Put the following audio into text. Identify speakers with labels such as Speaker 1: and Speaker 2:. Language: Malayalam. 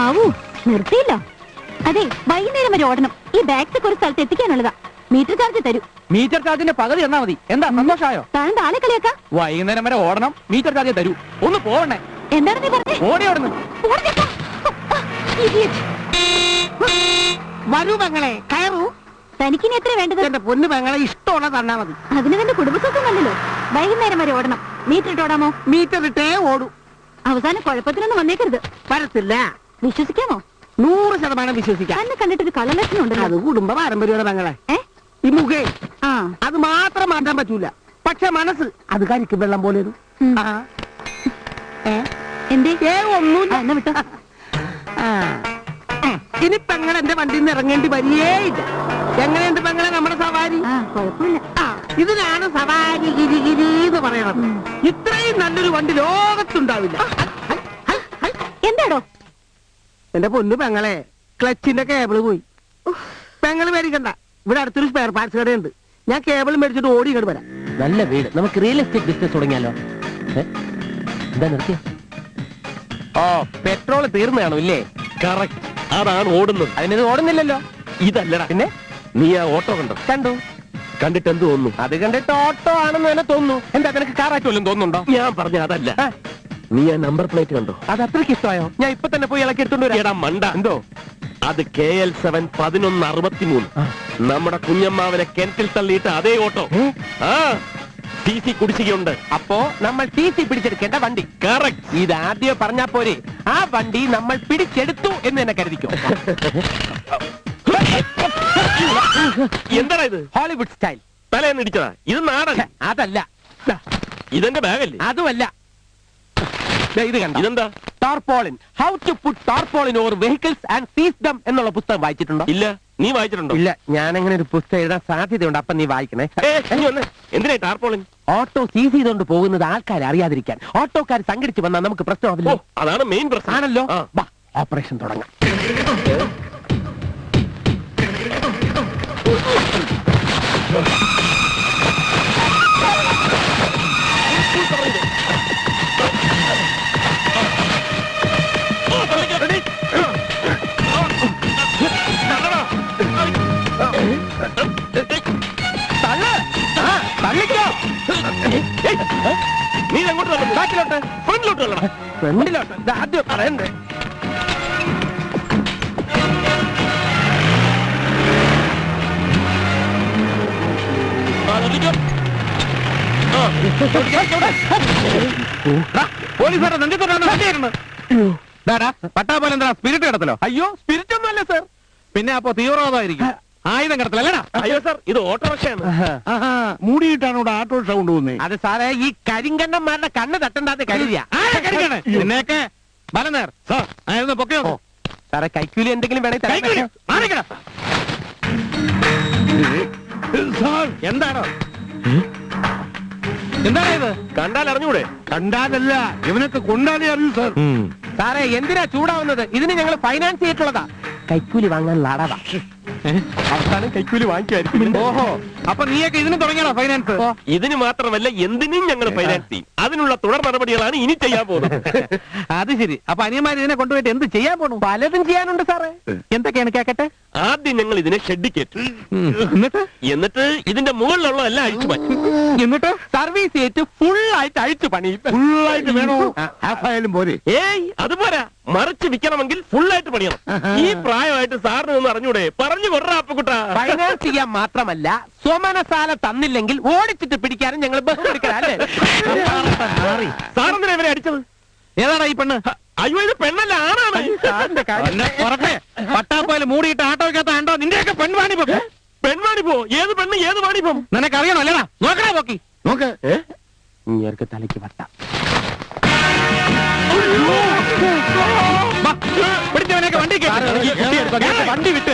Speaker 1: ആവൂ നിർത്തിയില്ല. അതെ, വൈകുന്നേരം വരെ ഓടണം. ഈ ബാഗ്സ് ഒരു സ്ഥലത്ത് എത്തിക്കാനുള്ളതാ. മീറ്റർ ചാർജ് തരൂ.
Speaker 2: മീറ്റർ ചാർജിന്റെ പകുതി തന്നാ മതി. എന്താ സന്തോഷമായോ?
Speaker 1: താഴെ ആളെ കളിയാക്കാം.
Speaker 2: വൈകുന്നേരം വരെ ഓടണം, മീറ്റർ ചാർജ് തരൂ. ഒന്ന് പോവണേ.
Speaker 1: എന്താണ് നീ പറഞ്ഞേ?
Speaker 2: ഓടി ഓടുന്നു.
Speaker 3: വരൂ പെങ്ങളെ, കയറൂ.
Speaker 1: തനിക്കിനി എത്ര വേണ്ടത്?
Speaker 3: എന്റെ പൊന്നു പെങ്ങളെ, ഇഷ്ടമുള്ള തന്നാ മതി.
Speaker 1: അതിന് തന്റെ കുടുംബസ്വത്വം നല്ലല്ലോ. വൈകുന്നേരം വരെ ഓടണം. മീറ്റർ ഇട്ടോടാമോ?
Speaker 3: മീറ്റർ ഇട്ടേ ഓടൂ.
Speaker 1: അവസാനം കുഴപ്പത്തിനൊന്നും വന്നേക്കരുത്.
Speaker 3: വരത്തില്ല.
Speaker 1: വിശ്വസിക്കാമോ?
Speaker 3: 100% വിശ്വസിക്കാം.
Speaker 1: തന്നെ കണ്ടിട്ടൊരു കള്ളലക്ഷണം ഉണ്ടല്ലോ.
Speaker 3: അത് കുടുംബ പാരമ്പര്യമാണ് പെങ്ങളെ. ഈ മുഖേ അത് മാത്രം മാറ്റാൻ പറ്റൂല. പക്ഷെ മനസ്സ് അത് കരിക്കും വെള്ളം പോലെ.
Speaker 1: എന്തേ?
Speaker 3: ഒന്നുമില്ല.
Speaker 1: എന്നാ വിട്ടോ.
Speaker 3: ഇനി പെങ്ങൾ എന്റെ വണ്ടിയിൽ നിന്ന് ഇറങ്ങേണ്ടി വരികേയില്ല. എങ്ങനെയുണ്ട് പെങ്ങളെ നമ്മുടെ സവാരി?
Speaker 1: കുഴപ്പമില്ല.
Speaker 3: ഇതിനാണ് സവാരി ഗിരിഗിരി എന്ന് പറയണത്. ഇത്രയും നല്ലൊരു വണ്ടി ലോകത്തുണ്ടാവില്ല.
Speaker 1: എന്താടോ?
Speaker 3: എന്റെ പൊന്നു പെങ്ങളെ, ക്ലച്ചിന്റെ കേബിള് പോയി. പെങ്ങള് മേടിക്കണ്ട, ഇവിടെ അടുത്തൊരു സ്പെയർ പാർട്സ് കടയുണ്ട്. ഞാൻ കേബിൾ മേടിച്ചിട്ട് ഓടി ഇങ്ങോട്ട് വരാം.
Speaker 4: നല്ല വീട്, നമുക്ക് റിയൽ എസ്റ്റേറ്റ് ബിസിനസ് തുടങ്ങിയാലോ? എന്താ നിർത്തിയ?
Speaker 2: ഓ, പെട്രോൾ തീർന്നു ഇല്ലേ?
Speaker 4: കറക്റ്റ്, അതാണ് ഓടുന്നത്.
Speaker 2: അതിനത് ഓടുന്നില്ലല്ലോ.
Speaker 4: ഇതല്ലടാ.
Speaker 2: പിന്നെ
Speaker 4: നീ ആ ഓട്ടോ കണ്ടോ?
Speaker 2: കണ്ടു.
Speaker 4: കണ്ടിട്ട് എന്ത് തോന്നുന്നു?
Speaker 2: അത് കണ്ടിട്ട് ഓട്ടോ ആണെന്ന് തന്നെ തോന്നുന്നു. എന്താ നിനക്ക് കാറായിട്ട് വല്ലതും തോന്നുന്നുണ്ടോ?
Speaker 4: ഞാൻ പറഞ്ഞ അതല്ല. നീ ആ നമ്പർ പ്ലേറ്റ് കണ്ടോ?
Speaker 2: അത് അത്രയ്ക്ക് ഇഷ്ടമായോ? ഞാൻ ഇപ്പൊ തന്നെ പോയി ഇളക്കി എടുത്തോണ്ട് വരാം.
Speaker 4: എടാ മണ്ട,
Speaker 2: എന്തോ
Speaker 4: അത് KL7 1163. നമ്മുടെ കുഞ്ഞമ്മാവനെ കിണറ്റിൽ തള്ളിയിട്ട് അതേ ഓട്ടോ. TC കുടിശ്ശികയുണ്ട്.
Speaker 2: അപ്പോ നമ്മൾ TC പിടിച്ചെടുക്കേണ്ട വണ്ടി.
Speaker 4: കറക്റ്റ്.
Speaker 2: ഇത് ആദ്യം പറഞ്ഞാ പോരെ? ആ വണ്ടി നമ്മൾ പിടിച്ചെടുത്തു എന്ന് തന്നെ കരുതിക്കോ.
Speaker 4: എന്താടാ ഇത്?
Speaker 2: Hollywood style.
Speaker 4: തലേന്ന് ഇടിച്ചതാ. ഇത് നാടൻ.
Speaker 2: അതല്ല.
Speaker 4: ഇതെന്റെ ബാഗല്ലേ?
Speaker 2: അതുമല്ല. ഇത് കണ്ട.
Speaker 4: ഇതെന്താ?
Speaker 2: Tarpaulin. How to put tarpaulin over vehicles and seize them എന്നുള്ള പുസ്തകം വായിച്ചിട്ടുണ്ടോ?
Speaker 4: ഇല്ല. നീ വായിച്ചിട്ടുണ്ടോ?
Speaker 2: ഇല്ല. ഞാൻ അങ്ങനെ ഒരു പുസ്തകം എഴുതാൻ സാധ്യതയുണ്ട്. അപ്പൊ നീ വായിക്കണേ.
Speaker 4: എന്തിനാ ടാർപോളിൻ?
Speaker 2: ഓട്ടോ സീസ് ചെയ്തുകൊണ്ട് പോകുന്നത് ആൾക്കാരെ അറിയാതിരിക്കാൻ. ഓട്ടോക്കാർ സംഘടിച്ചു വന്നാൽ നമുക്ക് പ്രശ്നമാവില്ല.
Speaker 4: അതാണ് മെയിൻ പ്രശ്നം.
Speaker 2: ആണല്ലോ. ഓപ്പറേഷൻ തുടങ്ങാം.
Speaker 4: നീ എങ്ങോട്ട് ബാക്കിലോട്ട് ഫ്രണ്ടിലോട്ട്
Speaker 2: ഫ്രണ്ടിലോട്ട്. ഇത് ആദ്യം പറയണ്ടേ. പോലീസുകാരെ നെഞ്ചത്തോട്ടാണ് പട്ടാ പോലെ എന്താ സ്പിരിറ്റ് കിടത്തലോ? അയ്യോ, സ്പിരിറ്റ് ഒന്നും അല്ല സർ. പിന്നെ അപ്പൊ തീവ്രവാദമായിരിക്കും. ആയുധം കിടത്തലല്ലേടാ?
Speaker 4: അയ്യോ സാർ, ഇത് ഓട്ടോറിക്ഷയാണ്.
Speaker 3: മൂടിയിട്ടാണ് ഇവിടെ ഓട്ടോറിക്ഷ കൊണ്ടുപോകുന്നത്.
Speaker 2: അത് സാറേ, ഈ കരിങ്കണ്ണന്മാരുടെ കണ്ണ് തട്ടണ്ടാത്ത കരുതിയാ.
Speaker 3: നിന്നേക്ക്
Speaker 2: ബലനേർ സാർ ആയിരുന്നു പൊക്കയോ? സാറേ, കൈക്കൂലി എന്തെങ്കിലും വേണേ. എന്താണോ? എന്താണ് ഇത്?
Speaker 4: കണ്ടാൽ അറിഞ്ഞൂടെ?
Speaker 3: കണ്ടാലല്ല, ഇവനൊക്കെ കൊണ്ടാലേ അറിയൂ സാർ.
Speaker 2: സാറേ, എന്തിനാ ചൂടാവുന്നത്? ഇതിന് ഞങ്ങൾ ഫൈനാൻസ് ചെയ്തിട്ടുള്ളതാ. കൈക്കൂലി വാങ്ങാനുള്ള അടവാ. അവസാനം കൈക്കൂലി വാങ്ങിക്കുമായിരിക്കും. ഓഹോ, അപ്പൊ നീയൊക്കെ ഇതിന് തുടങ്ങിയാണോ ഫൈനാൻസ്?
Speaker 4: ഇതിന് മാത്രമല്ല, എന്തിനും ഞങ്ങൾ ഫൈനാൻസ് ചെയ്യും. അതിനുള്ള തുടർ നടപടികളാണ് ഇനി ചെയ്യാൻ പോകുന്നത്.
Speaker 2: അത് ശരി. അപ്പൊ അനിയന്മാർ ഇതിനെ കൊണ്ടുപോയിട്ട് എന്ത് ചെയ്യാൻ പോണു? പലതും ചെയ്യാനുണ്ട് സാറേ. എന്തൊക്കെയാണ് കേക്കട്ടെ?
Speaker 4: ആദ്യം ഞങ്ങൾ ഇതിനെ ഷെഡിൽ കയറ്റും. എന്നിട്ട് ഇതിന്റെ മുകളിലുള്ളതെല്ലാം അഴിച്ചു മാറ്റും.
Speaker 2: എന്നിട്ട് സർവീസ് ചെയ്തിട്ട് ഫുള്ളായിട്ട് അഴിച്ചു പണിയും.
Speaker 3: ഫുള്ളായിട്ട് വേണോ? ഹാഫായാലും പോരെ?
Speaker 4: ഏയ്, അതുപോരാ. മറിച്ച് വിൽക്കണമെങ്കിൽ ഫുള്ളായിട്ട് പണിയണം. ഈ പ്രായമായിട്ട് സാറിന് ഒന്ന് അറിഞ്ഞൂടെ? പറഞ്ഞു കൊറ അപ്പക്കുട്ട.
Speaker 2: ഫൈനാൻസ് ചെയ്യാൻ മാത്രമല്ല, സ്വമനസാല തന്നില്ലെങ്കിൽ ഓടിച്ചിട്ട് പിടിക്കാനും ഞങ്ങൾ ബഹുമെടുക്കലല്ലേ?
Speaker 4: സാറെന്തിനാ ഇവരെ അടിച്ചത്?
Speaker 2: ഏതാടാ ഈ പെണ്ണ്?
Speaker 4: അയ്യോ, ഇത് പെണ്ണല്ല, ആണാണ്.
Speaker 2: പട്ടാപ്പോയിൽ മൂടിയിട്ട് ആട്ടോയ്ക്കകത്ത് ആണ്ടോ നിന്റെയൊക്കെ പെൺവാണിപ്പം.
Speaker 4: പെൺവാണിപ്പോ? ഏത് പെണ്ണ്, ഏത് വാണിപ്പം?
Speaker 2: നിനക്കറിയണോ? അല്ലേടാ, നോക്കണേ പോക്കി.
Speaker 3: നോക്ക്.
Speaker 2: ഇങ്ങേർക്ക് തലയ്ക്ക് വട്ട. പിടിച്ചവനെയൊക്കെ വണ്ടി വണ്ടി വിട്ട്.